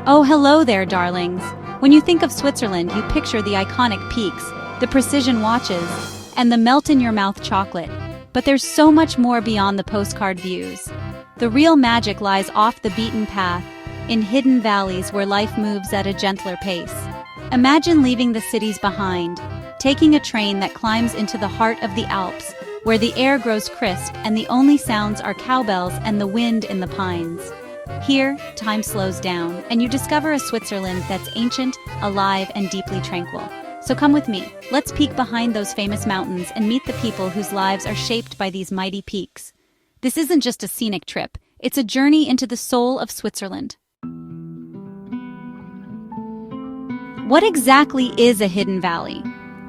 Oh, hello there, darlings. When you think of Switzerland, you picture the iconic peaks, the precision watches, and the melt-in-your-mouth chocolate. But there's so much more beyond the postcard views. The real magic lies off the beaten path, in hidden valleys where life moves at a gentler pace. Imagine leaving the cities behind, taking a train that climbs into the heart of the Alps, where the air grows crisp and the only sounds are cowbells and the wind in the pines. Here, time slows down, and you discover a Switzerland that's ancient, alive, and deeply tranquil. So come with me, let's peek behind those famous mountains and meet the people whose lives are shaped by these mighty peaks. This isn't just a scenic trip, it's a journey into the soul of Switzerland. What exactly is a hidden valley?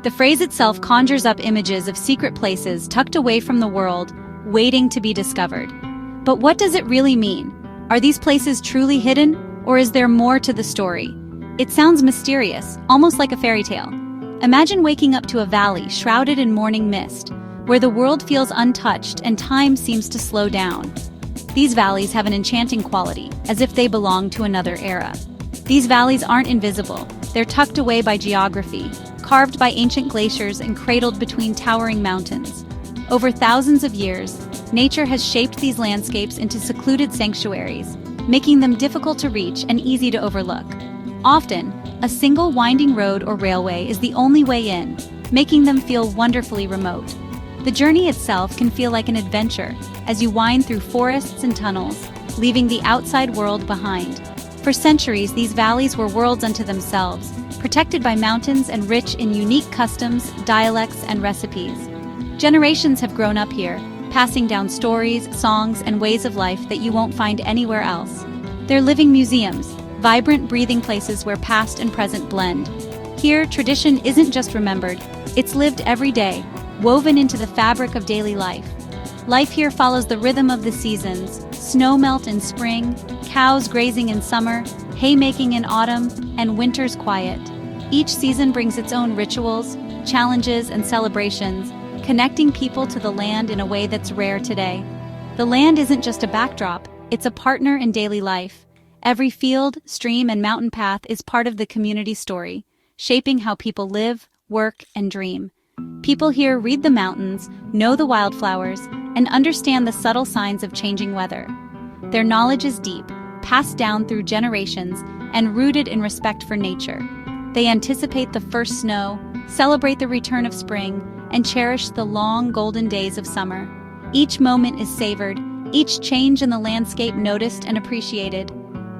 The phrase itself conjures up images of secret places tucked away from the world, waiting to be discovered. But what does it really mean? Are these places truly hidden, or is there more to the story? It sounds mysterious, almost like a fairy tale. Imagine waking up to a valley shrouded in morning mist, where the world feels untouched and time seems to slow down. These valleys have an enchanting quality, as if they belong to another era. These valleys aren't invisible, they're tucked away by geography, carved by ancient glaciers and cradled between towering mountains. Over thousands of years, nature has shaped these landscapes into secluded sanctuaries, making them difficult to reach and easy to overlook. Often, a single winding road or railway is the only way in, making them feel wonderfully remote. The journey itself can feel like an adventure as you wind through forests and tunnels, leaving the outside world behind. For centuries, these valleys were worlds unto themselves, protected by mountains and rich in unique customs, dialects, and recipes. Generations have grown up here, passing down stories, songs, and ways of life that you won't find anywhere else. They're living museums, vibrant, breathing places where past and present blend. Here, tradition isn't just remembered, it's lived every day, woven into the fabric of daily life. Life here follows the rhythm of the seasons: snow melt in spring, cows grazing in summer, haymaking in autumn, and winter's quiet. Each season brings its own rituals, challenges, and celebrations, connecting people to the land in a way that's rare today. The land isn't just a backdrop, it's a partner in daily life. Every field, stream, and mountain path is part of the community story, shaping how people live, work, and dream. People here read the mountains, know the wildflowers, and understand the subtle signs of changing weather. Their knowledge is deep, passed down through generations, and rooted in respect for nature. They anticipate the first snow, celebrate the return of spring, and cherish the long golden days of summer. Each moment is savored, each change in the landscape noticed and appreciated.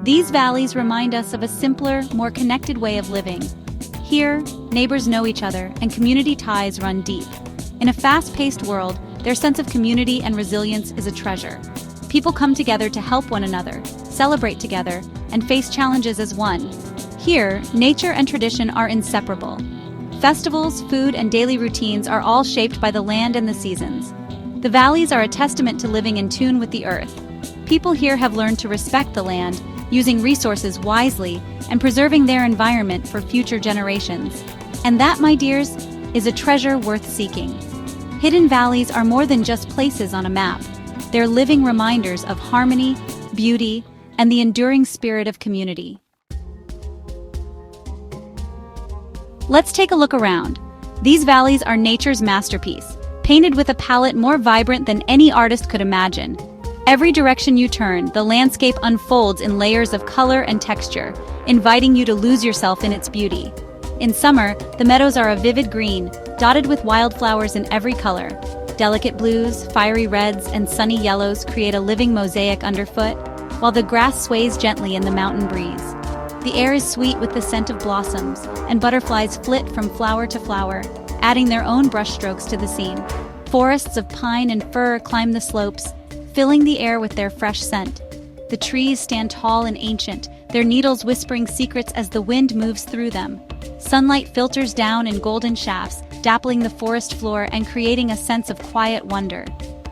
These valleys remind us of a simpler, more connected way of living. Here, neighbors know each other and community ties run deep. In a fast-paced world, their sense of community and resilience is a treasure. People come together to help one another, celebrate together, and face challenges as one. Here, nature and tradition are inseparable. Festivals, food, and daily routines are all shaped by the land and the seasons. The valleys are a testament to living in tune with the earth. People here have learned to respect the land, using resources wisely and preserving their environment for future generations. And that, my dears, is a treasure worth seeking. Hidden valleys are more than just places on a map. They're living reminders of harmony, beauty, and the enduring spirit of community. Let's take a look around. These valleys are nature's masterpiece, painted with a palette more vibrant than any artist could imagine. Every direction you turn, the landscape unfolds in layers of color and texture, inviting you to lose yourself in its beauty. In summer, the meadows are a vivid green, dotted with wildflowers in every color. Delicate blues, fiery reds, and sunny yellows create a living mosaic underfoot, while the grass sways gently in the mountain breeze. The air is sweet with the scent of blossoms, and butterflies flit from flower to flower, adding their own brushstrokes to the scene. Forests of pine and fir climb the slopes, filling the air with their fresh scent. The trees stand tall and ancient, their needles whispering secrets as the wind moves through them. Sunlight filters down in golden shafts, dappling the forest floor and creating a sense of quiet wonder.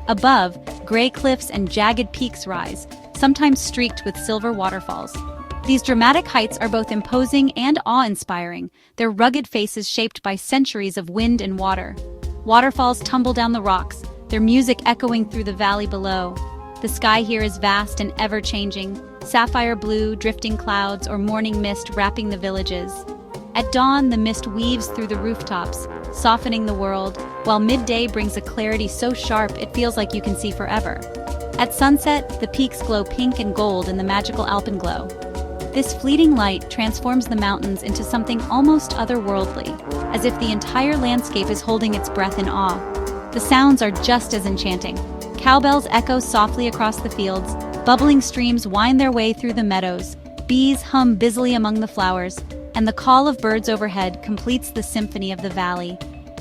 Above, gray cliffs and jagged peaks rise, sometimes streaked with silver waterfalls. These dramatic heights are both imposing and awe-inspiring, their rugged faces shaped by centuries of wind and water. Waterfalls tumble down the rocks, their music echoing through the valley below. The sky here is vast and ever-changing, sapphire blue, drifting clouds, or morning mist wrapping the villages. At dawn, the mist weaves through the rooftops, softening the world, while midday brings a clarity so sharp it feels like you can see forever. At sunset, the peaks glow pink and gold in the magical alpenglow. This fleeting light transforms the mountains into something almost otherworldly, as if the entire landscape is holding its breath in awe. The sounds are just as enchanting. Cowbells echo softly across the fields, bubbling streams wind their way through the meadows, bees hum busily among the flowers, and the call of birds overhead completes the symphony of the valley.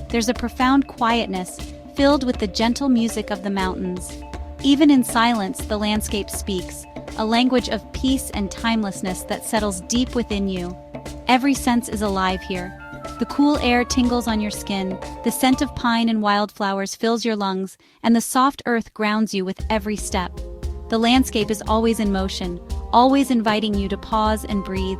There's a profound quietness, filled with the gentle music of the mountains. Even in silence, the landscape speaks, a language of peace and timelessness that settles deep within you. Every sense is alive here. The cool air tingles on your skin, the scent of pine and wildflowers fills your lungs, and the soft earth grounds you with every step. The landscape is always in motion, always inviting you to pause and breathe.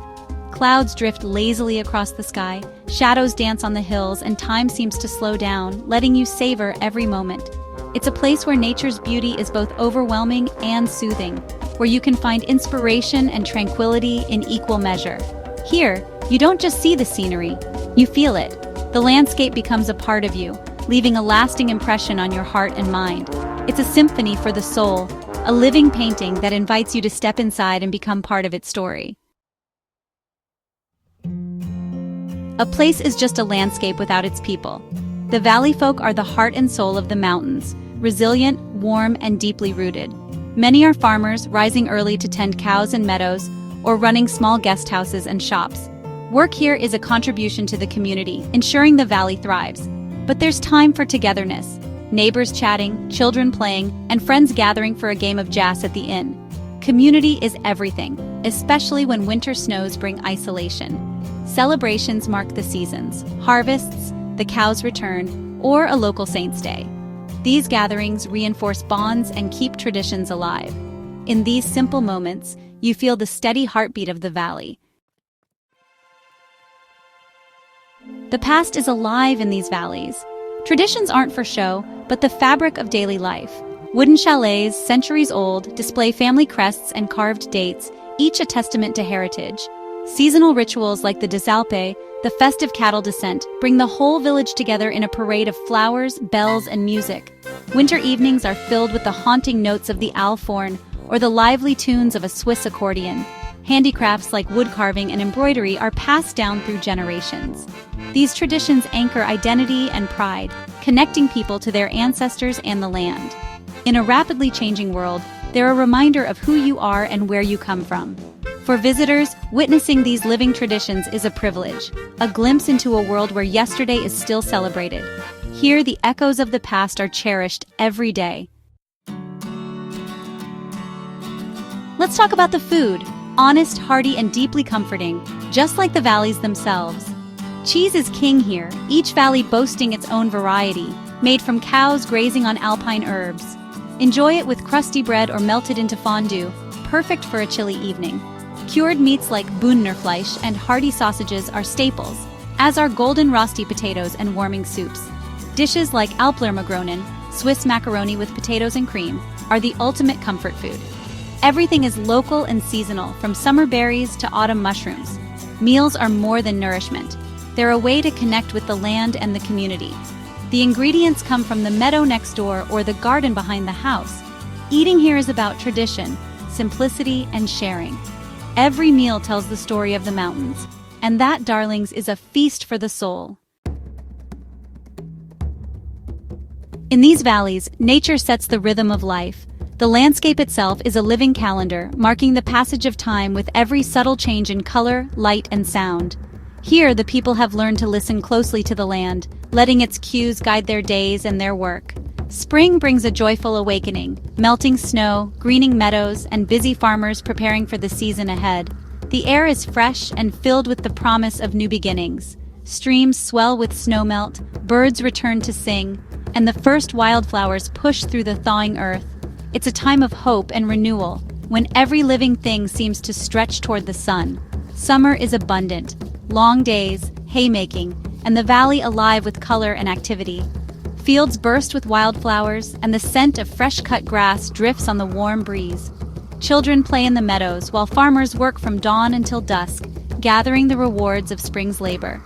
Clouds drift lazily across the sky, shadows dance on the hills, and time seems to slow down, letting you savor every moment. It's a place where nature's beauty is both overwhelming and soothing, where you can find inspiration and tranquility in equal measure. Here, you don't just see the scenery, you feel it. The landscape becomes a part of you, leaving a lasting impression on your heart and mind. It's a symphony for the soul, a living painting that invites you to step inside and become part of its story. A place is just a landscape without its people. The valley folk are the heart and soul of the mountains, resilient, warm, and deeply rooted. Many are farmers, rising early to tend cows and meadows, or running small guest houses and shops. Work here is a contribution to the community, ensuring the valley thrives. But there's time for togetherness. Neighbors chatting, children playing, and friends gathering for a game of jazz at the inn. Community is everything, especially when winter snows bring isolation. Celebrations mark the seasons, harvests, the cow's return, or a local saint's day. These gatherings reinforce bonds and keep traditions alive. In these simple moments, you feel the steady heartbeat of the valley. The past is alive in these valleys. Traditions aren't for show, but the fabric of daily life. Wooden chalets, centuries old, display family crests and carved dates, each a testament to heritage. Seasonal rituals like the Desalpe, the festive cattle descent, bring the whole village together in a parade of flowers, bells, and music. Winter evenings are filled with the haunting notes of the althorn or the lively tunes of a Swiss accordion. Handicrafts like wood carving and embroidery are passed down through generations. These traditions anchor identity and pride, connecting people to their ancestors and the land. In a rapidly changing world, they're a reminder of who you are and where you come from. For visitors, witnessing these living traditions is a privilege, a glimpse into a world where yesterday is still celebrated. Here, the echoes of the past are cherished every day. Let's talk about the food. Honest, hearty, and deeply comforting, just like the valleys themselves. Cheese is king here, each valley boasting its own variety, made from cows grazing on alpine herbs. Enjoy it with crusty bread or melted into fondue, perfect for a chilly evening. Cured meats like Bündnerfleisch and hearty sausages are staples, as are golden rosti potatoes and warming soups. Dishes like Alplermagronen, Swiss macaroni with potatoes and cream, are the ultimate comfort food. Everything is local and seasonal, from summer berries to autumn mushrooms. Meals are more than nourishment. They're a way to connect with the land and the community. The ingredients come from the meadow next door or the garden behind the house. Eating here is about tradition, simplicity, and sharing. Every meal tells the story of the mountains, and that, darlings, is a feast for the soul. In these valleys, nature sets the rhythm of life. The landscape itself is a living calendar, marking the passage of time with every subtle change in color, light, and sound. Here, the people have learned to listen closely to the land, letting its cues guide their days and their work. Spring brings a joyful awakening, melting snow, greening meadows, and busy farmers preparing for the season ahead. The air is fresh and filled with the promise of new beginnings. Streams swell with snowmelt, birds return to sing, and the first wildflowers push through the thawing earth. It's a time of hope and renewal, when every living thing seems to stretch toward the sun. Summer is abundant, long days, haymaking, and the valley alive with color and activity. Fields burst with wildflowers, and the scent of fresh-cut grass drifts on the warm breeze. Children play in the meadows while farmers work from dawn until dusk, gathering the rewards of spring's labor.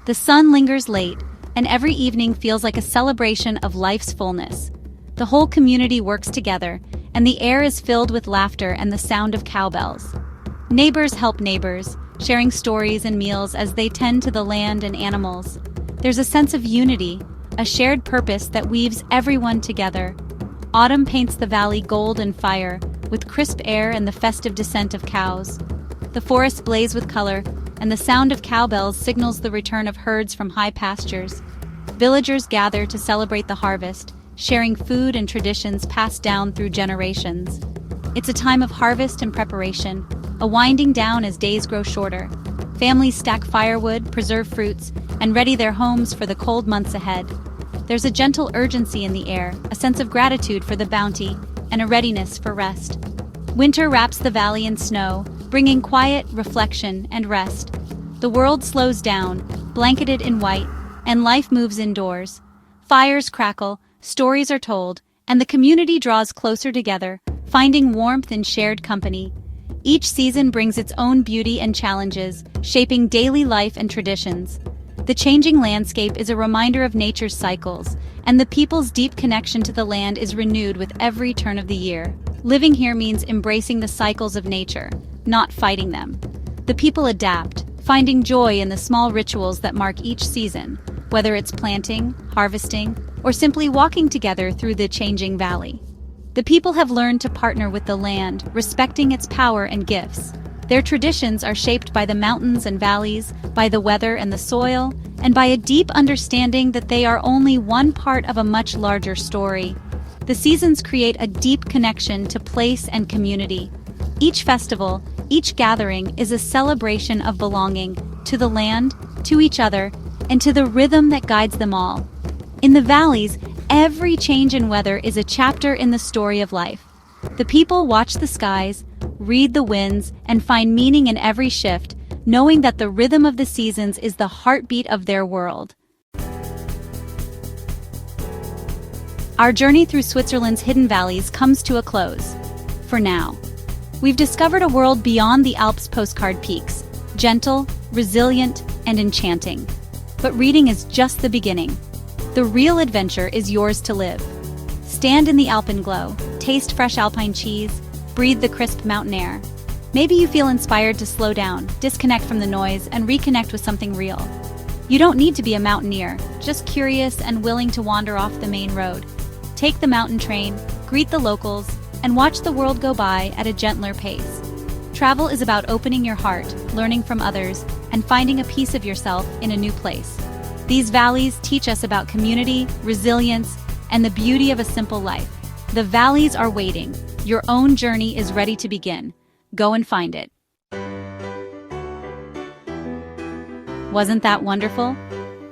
The sun lingers late, and every evening feels like a celebration of life's fullness. The whole community works together, and the air is filled with laughter and the sound of cowbells. Neighbors help neighbors, sharing stories and meals as they tend to the land and animals. There's a sense of unity, a shared purpose that weaves everyone together. Autumn paints the valley gold and fire, with crisp air and the festive descent of cows. The forests blaze with color, and the sound of cowbells signals the return of herds from high pastures. Villagers gather to celebrate the harvest, sharing food and traditions passed down through generations. It's a time of harvest and preparation, a winding down as days grow shorter. Families stack firewood, preserve fruits, and ready their homes for the cold months ahead. There's a gentle urgency in the air, a sense of gratitude for the bounty, and a readiness for rest. Winter wraps the valley in snow, bringing quiet, reflection, and rest. The world slows down, blanketed in white, and life moves indoors. Fires crackle, stories are told, and the community draws closer together, finding warmth in shared company. Each season brings its own beauty and challenges, shaping daily life and traditions. The changing landscape is a reminder of nature's cycles, and the people's deep connection to the land is renewed with every turn of the year. Living here means embracing the cycles of nature, not fighting them. The people adapt, finding joy in the small rituals that mark each season, whether it's planting, harvesting, or simply walking together through the changing valley. The people have learned to partner with the land, respecting its power and gifts. Their traditions are shaped by the mountains and valleys, by the weather and the soil, and by a deep understanding that they are only one part of a much larger story. The seasons create a deep connection to place and community. Each festival, each gathering is a celebration of belonging to the land, to each other, and to the rhythm that guides them all. In the valleys, every change in weather is a chapter in the story of life. The people watch the skies, read the winds, and find meaning in every shift, knowing that the rhythm of the seasons is the heartbeat of their world. Our journey through Switzerland's hidden valleys comes to a close. For now, we've discovered a world beyond the Alps' postcard peaks, gentle, resilient, and enchanting. But reading is just the beginning. The real adventure is yours to live. Stand in the alpenglow, taste fresh alpine cheese, breathe the crisp mountain air. Maybe you feel inspired to slow down, disconnect from the noise, and reconnect with something real. You don't need to be a mountaineer, just curious and willing to wander off the main road. Take the mountain train, greet the locals, and watch the world go by at a gentler pace. Travel is about opening your heart, learning from others, and finding a piece of yourself in a new place. These valleys teach us about community, resilience, and the beauty of a simple life. The valleys are waiting. Your own journey is ready to begin. Go and find it. Wasn't that wonderful?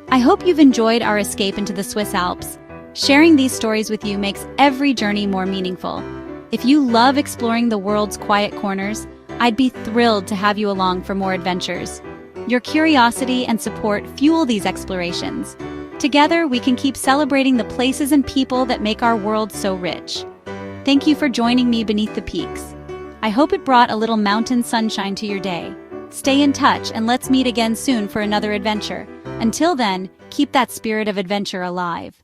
I hope you've enjoyed our escape into the Swiss Alps. Sharing these stories with you makes every journey more meaningful. If you love exploring the world's quiet corners, I'd be thrilled to have you along for more adventures. Your curiosity and support fuel these explorations. Together, we can keep celebrating the places and people that make our world so rich. Thank you for joining me beneath the peaks. I hope it brought a little mountain sunshine to your day. Stay in touch and let's meet again soon for another adventure. Until then, keep that spirit of adventure alive.